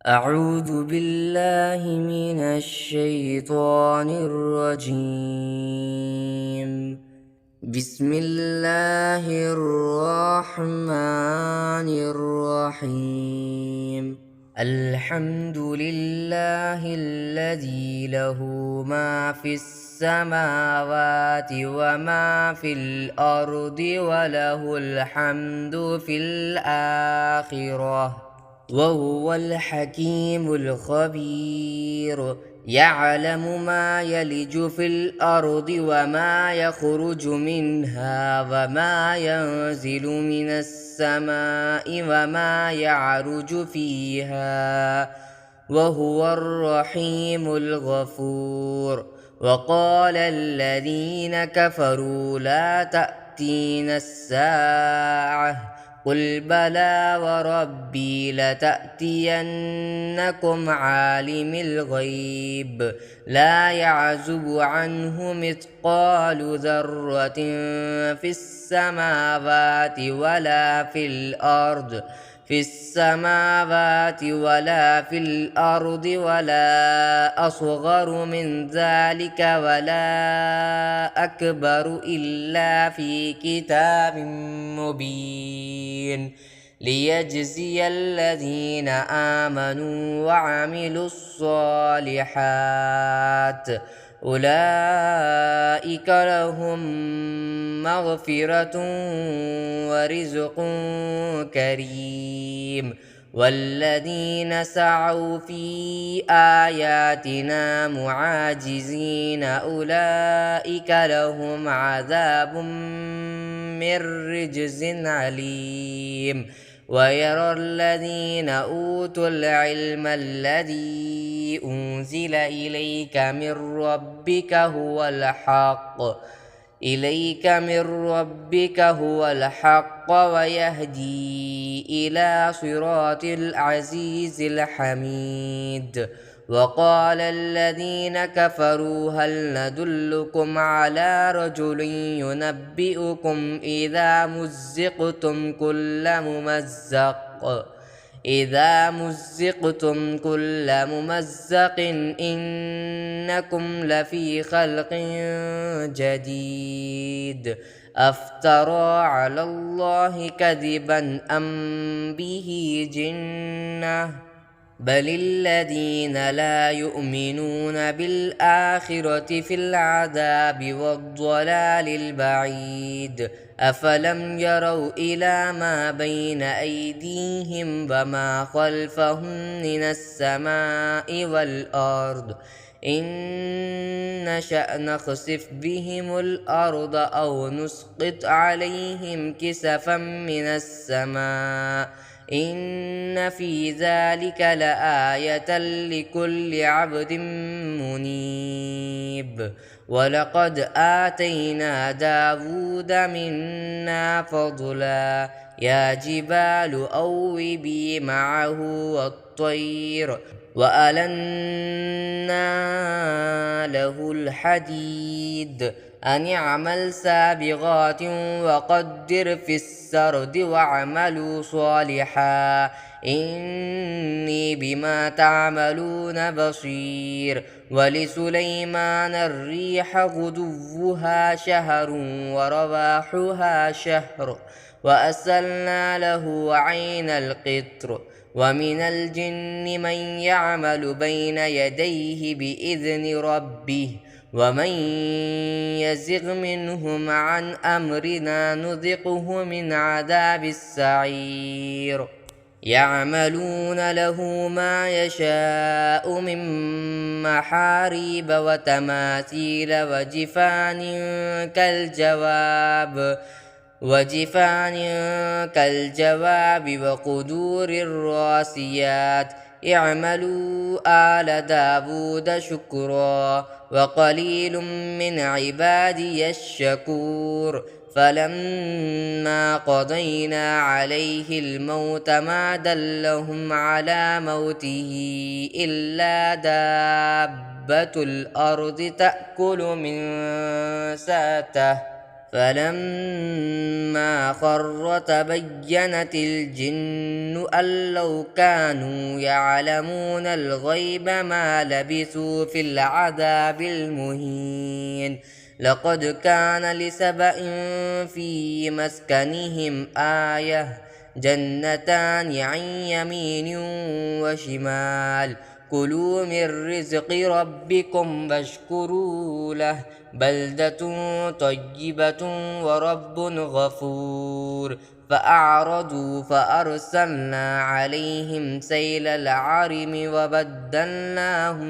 أعوذ بالله من الشيطان الرجيم. بسم الله الرحمن الرحيم. الحمد لله الذي له ما في السماوات وما في الأرض وله الحمد في الآخرة وهو الحكيم الخبير. يعلم ما يلج في الأرض وما يخرج منها وما ينزل من السماء وما يعرج فيها وهو الرحيم الغفور. وقال الذين كفروا لا تأتينا الساعة قل بلى وربي لتأتينكم عالم الغيب لا يعزب عنه مثقال ذرة في السماوات ولا في الأرض ولا أصغر من ذلك ولا أكبر إلا في كتاب مبين ليجزي الذين آمنوا وعملوا الصالحات أولئك لهم مغفرة ورزق كريم. والذين سعوا في آياتنا معاجزين أولئك لهم عذاب من رجز عليم. ويرى الذين أوتوا العلم الذي أنزل إليك من ربك هو الحق ويهدي إلى صراط العزيز الحميد. وقال الذين كفروا هل ندلكم على رجل ينبئكم إذا مزقتم كل ممزق إنكم لفي خلق جديد أفترى على الله كذبا أم به جنة بل الذين لا يؤمنون بالآخرة في العذاب والضلال البعيد. أفلم يروا إلى ما بين أيديهم وما خلفهم من السماء والأرض إن نشأ نخسف بهم الأرض أو نسقط عليهم كسفا من السماء إن في ذلك لآية لكل عبد منيب. ولقد آتينا داود منا فضلا يا جبال أوبي معه والطير وألنا له الحديد أن اعمل سابغات وقدر في السرد واعملوا صالحا إني بما تعملون بصير. ولسليمان الريح غدوها شهر ورواحها شهر وأسلنا له عين القطر. ومن الجن من يعمل بين يديه بإذن ربه ومن يزغ منهم عن أمرنا نذقه من عذاب السعير. يعملون له ما يشاء من محاريب وتماثيل وجفان كالجواب وقدور الراسيات اعملوا آل داود شكرا وقليل من عبادي الشكور. فلما قضينا عليه الموت ما دلهم على موته إلا دابة الأرض تأكل من ساته فلما خر تبينت الجن أن لو كانوا يعلمون الغيب ما لبثوا في العذاب المهين. لقد كان لسبإ في مسكنهم آية جنتان عن يمين وشمال كلوا من رزق ربكم واشكروا له بلدة طيبة ورب غفور. فأعرضوا فأرسلنا عليهم سيل العرم وبدلناهم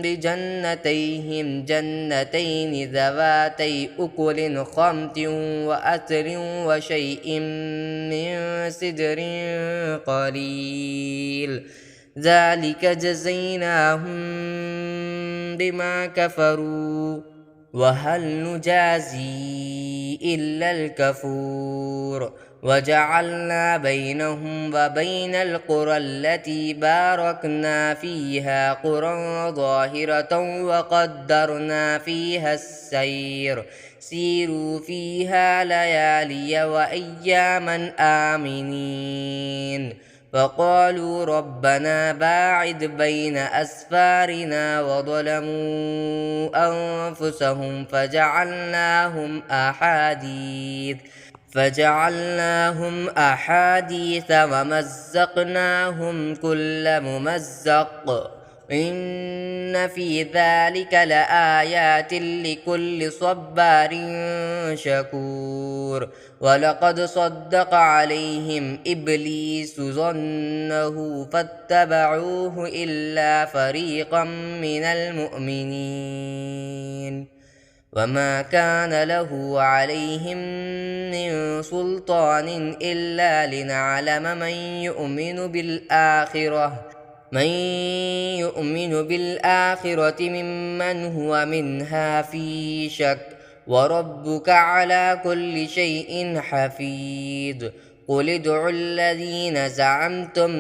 بجنتيهم جنتين ذواتي أكل خمط وأثل وشيء من سدر قليل ذلك جزيناهم بما كفروا وهل نجازي إلا الكفور. وجعلنا بينهم وبين القرى التي باركنا فيها قرى ظاهرة وقدرنا فيها السير سيروا فيها ليالي وأياما آمنين. فقالوا ربنا باعد بين أسفارنا وظلموا أنفسهم فجعلناهم أحاديث ومزقناهم كل ممزق إن في ذلك لآيات لكل صبار شكور. ولقد صدق عليهم إبليس ظنه فاتبعوه إلا فريقا من المؤمنين وما كان له عليهم من سلطان إلا لنعلم من يؤمن بالآخرة ممن هو منها في شك وربك على كل شيء حفيظ. قل ادعوا الذين زعمتم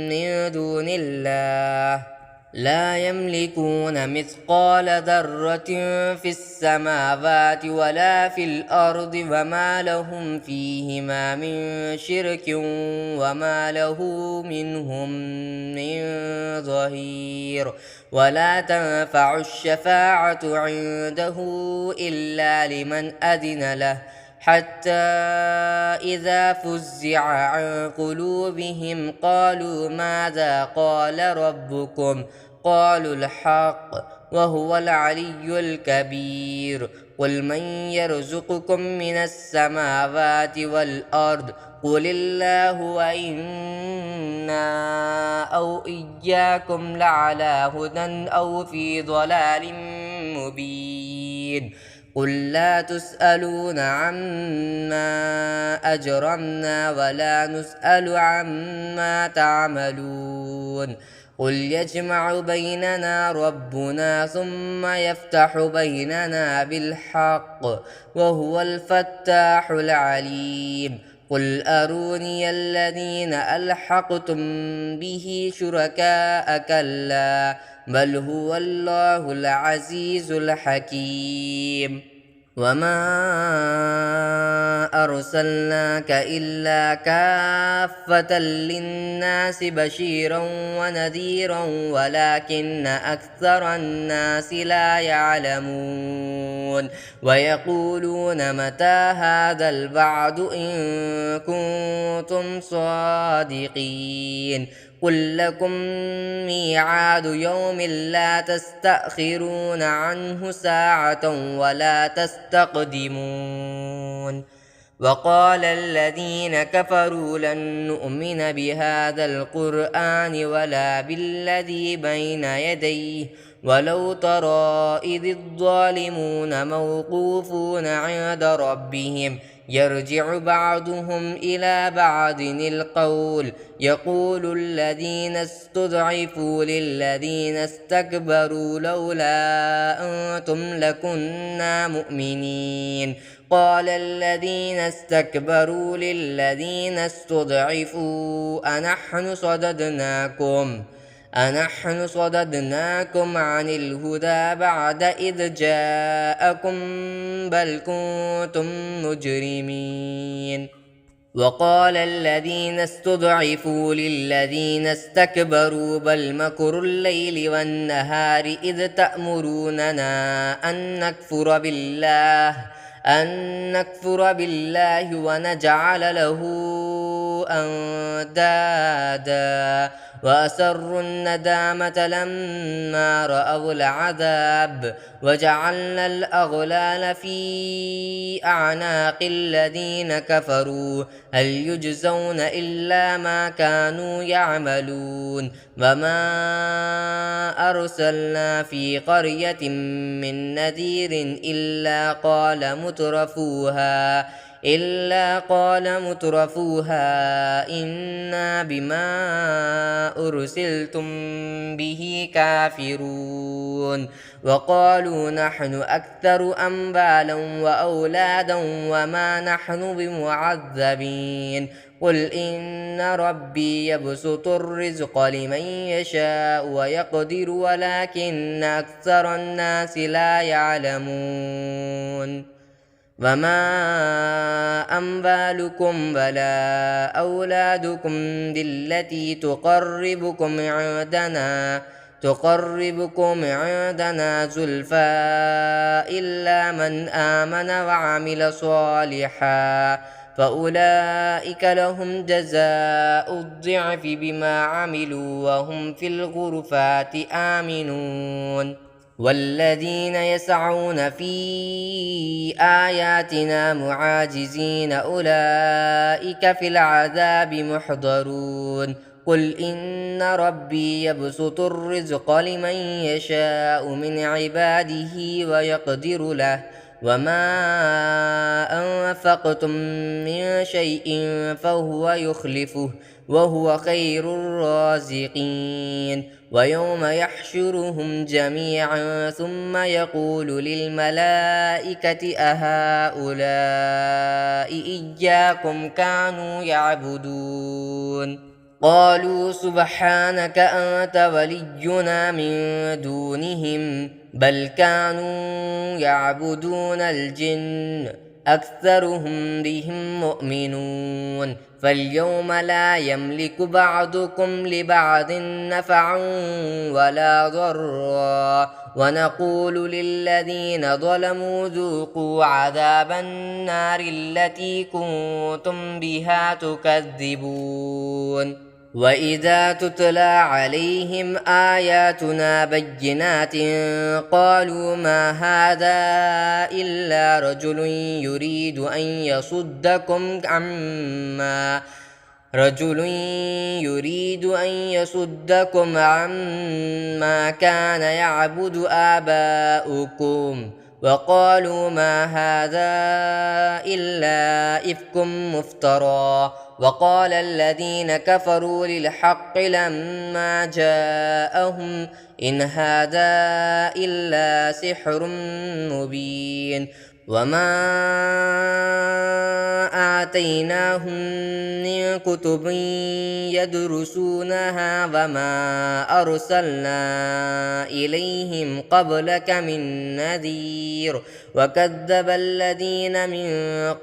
من دون الله لا يملكون مثقال ذرة في السماوات ولا في الأرض وما لهم فيهما من شرك وما له منهم من ظهير. ولا تنفع الشفاعة عنده إلا لمن أذن له حتى إذا فزع عن قلوبهم قالوا ماذا قال ربكم قالوا الحق وهو العلي الكبير. قل من يرزقكم من السماوات والأرض قل الله وإنا أو إياكم لعلى هدى أو في ضلال مبين. قل لا تسألون عما أجرمنا ولا نسأل عما تعملون. قل يجمع بيننا ربنا ثم يفتح بيننا بالحق وهو الفتاح العليم. قل أروني الذين ألحقتم به شركاء كلا بل هو الله العزيز الحكيم. وما أرسلناك إلا كافة للناس بشيرا ونذيرا ولكن أكثر الناس لا يعلمون. ويقولون متى هذا الوعد إن كنتم صادقين. قل لكم ميعاد يوم لا تستأخرون عنه ساعة ولا تستقدمون. وقال الذين كفروا لن نؤمن بهذا القرآن ولا بالذي بين يديه ولو ترى إذ الظالمون موقوفون عند ربهم يرجع بعضهم إلى بعض القول يقول الذين استضعفوا للذين استكبروا لولا أنتم لكنا مؤمنين. قال الذين استكبروا للذين استضعفوا أنحن صددناكم أنحن صددناكم عن الهدى بعد إذ جاءكم بل كنتم مجرمين وقال الذين استضعفوا للذين استكبروا بل مكر الليل والنهار إذ تأمروننا أن نكفر بالله ونجعل له أندادا وأسروا الندامة لما رأوا العذاب وجعلنا الأغلال في أعناق الذين كفروا هل يجزون إلا ما كانوا يعملون وما أرسلنا في قرية من نذير إلا قال مترفوها إنا بما أرسلتم به كافرون وقالوا نحن أكثر أموالا وأولادا وما نحن بمعذبين قل إن ربي يبسط الرزق لمن يشاء ويقدر ولكن أكثر الناس لا يعلمون وما أموالكم ولا أولادكم بالتي تقربكم عندنا زلفى إلا من آمن وعمل صالحا فأولئك لهم جزاء الضعف بما عملوا وهم في الغرفات آمنون والذين يسعون في آياتنا معاجزين أولئك في العذاب محضرون قل إن ربي يبسط الرزق لمن يشاء من عباده ويقدر له وما أنفقتم من شيء فهو يخلفه وهو خير الرازقين ويوم يحشرهم جميعا ثم يقول للملائكة أهؤلاء إياكم كانوا يعبدون قالوا سبحانك أنت ولينا من دونهم بل كانوا يعبدون الجن أكثرهم بهم مؤمنون فاليوم لا يملك بعضكم لبعض نفعا ولا ضرا ونقول للذين ظلموا ذوقوا عذاب النار التي كنتم بها تكذبون وإذا تتلى عليهم آياتنا بينات قالوا ما هذا إلا رجل يريد أن يصدكم عما كان يعبد آباؤكم وقالوا ما هذا إلا إفك مفترى وقال الذين كفروا للحق لما جاءهم إن هذا إلا سحر مبين وما آتيناهم من كتب يدرسونها وما أرسلنا إليهم قبلك من نذير وكذب الذين من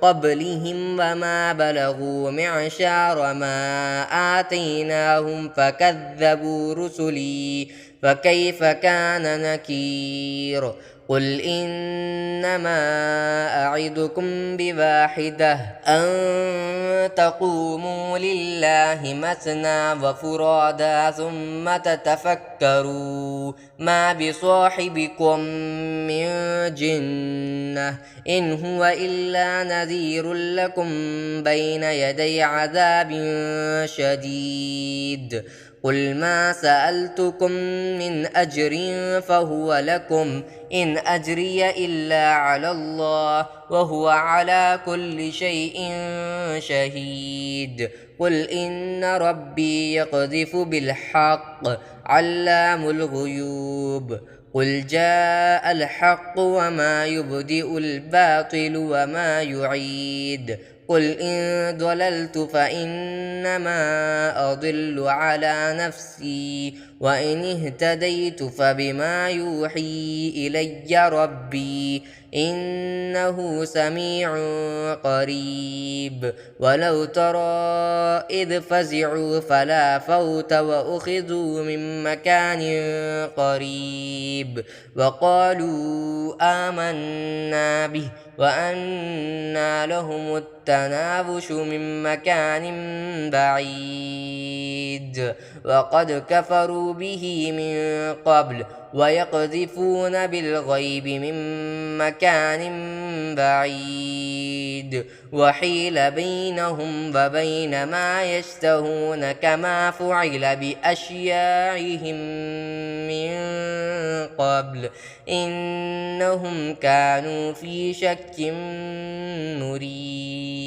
قبلهم وما بلغوا معشار ما آتيناهم فكذبوا رسلي فكيف كان نكير قل إنما أعدكم بواحدة أن تقوموا لله مثنى وفرادا ثم تتفكروا ما بصاحبكم من جنة إن هو إلا نذير لكم بين يدي عذاب شديد قل ما سألتكم من أجر فهو لكم إن أجري إلا على الله وهو على كل شيء شهيد قل إن ربي يقذف بالحق علام الغيوب قل جاء الحق وما يبدئ الباطل وما يعيد قل إن ضللت فإنما أضل على نفسي وإن اهتديت فبما يوحي إلي ربي إنه سميع قريب ولو ترى إذ فزعوا فلا فوت وأخذوا من مكان قريب وقالوا آمنا به وأنى لهم التناوش من مكان بعيد وقد كفروا به من قبل ويقذفون بالغيب من مكان بعيد وحيل بينهم وبين ما يشتهون كما فعل بأشياعهم من قبل إنهم كانوا في شك مريب.